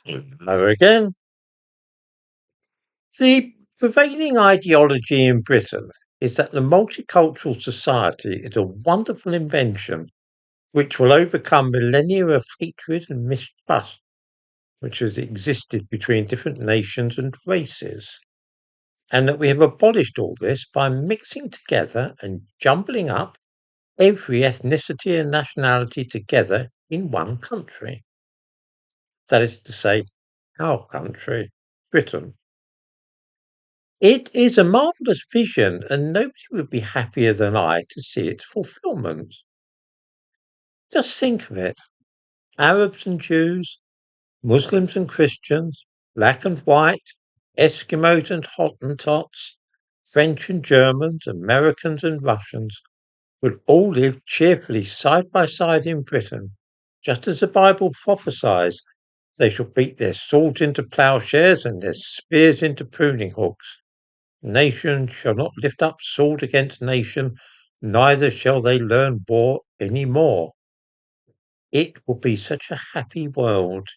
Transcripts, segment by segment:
Hello again. The prevailing ideology in Britain is that the multicultural society is a wonderful invention which will overcome millennia of hatred and mistrust which has existed between different nations and races, and that we have abolished all this by mixing together and jumbling up every ethnicity and nationality together in one country. That is to say, our country, Britain. It is a marvellous vision, and nobody would be happier than I to see its fulfilment. Just think of it. Arabs and Jews, Muslims and Christians, black and white, Eskimos and Hottentots, French and Germans, Americans and Russians would all live cheerfully side by side in Britain, just as the Bible prophesies. They shall beat their swords into plowshares and their spears into pruning hooks. Nation shall not lift up sword against nation, neither shall they learn war any more. It will be such a happy world.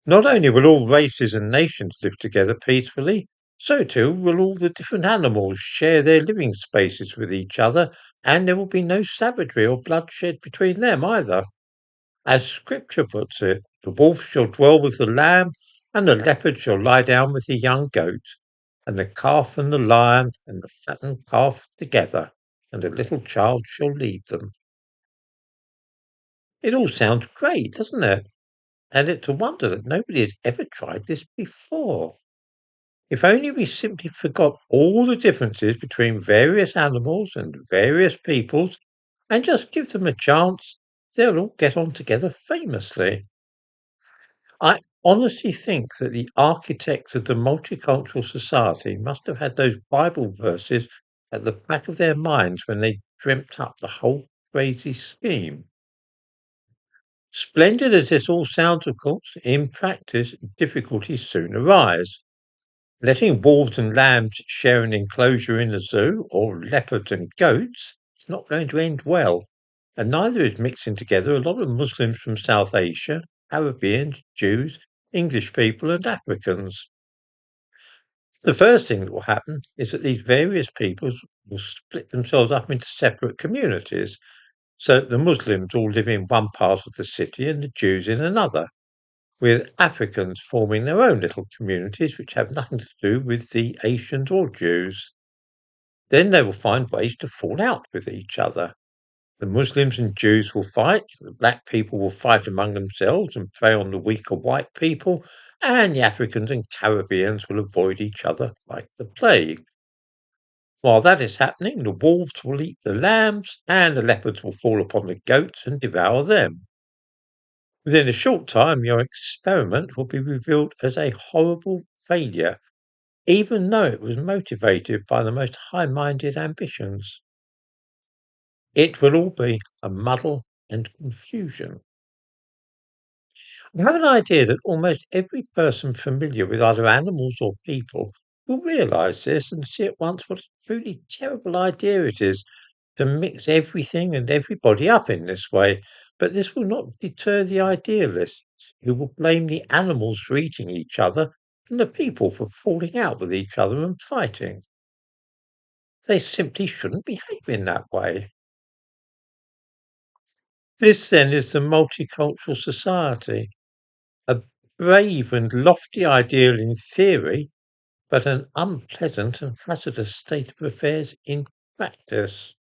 Not only will all races and nations live together peacefully, so too will all the different animals share their living spaces with each other, and there will be no savagery or bloodshed between them either. As Scripture puts it, the wolf shall dwell with the lamb, and the leopard shall lie down with the young goat, and the calf and the lion and the fattened calf together, and a little child shall lead them. It all sounds great, doesn't it? And it's a wonder that nobody has ever tried this before. If only we simply forgot all the differences between various animals and various peoples and just give them a chance, they'll all get on together famously. I honestly think that the architects of the multicultural society must have had those Bible verses at the back of their minds when they dreamt up the whole crazy scheme. Splendid as this all sounds, of course, in practice, difficulties soon arise. Letting wolves and lambs share an enclosure in a zoo, or leopards and goats, is not going to end well, and neither is mixing together a lot of Muslims from South Asia, Arabians, Jews, English people, and Africans. The first thing that will happen is that these various peoples will split themselves up into separate communities, so that the Muslims all live in one part of the city and the Jews in another, with Africans forming their own little communities which have nothing to do with the Asians or Jews. Then they will find ways to fall out with each other. The Muslims and Jews will fight, the black people will fight among themselves and prey on the weaker white people, and the Africans and Caribbeans will avoid each other like the plague. While that is happening, the wolves will eat the lambs, and the leopards will fall upon the goats and devour them. Within a short time, your experiment will be revealed as a horrible failure, even though it was motivated by the most high-minded ambitions. It will all be a muddle and confusion. I have an idea that almost every person familiar with either animals or people will realize this and see at once what a truly terrible idea it is to mix everything and everybody up in this way. But this will not deter the idealists, who will blame the animals for eating each other and the people for falling out with each other and fighting. They simply shouldn't behave in that way. This then is the multicultural society, a brave and lofty ideal in theory, but an unpleasant and hazardous state of affairs in practice.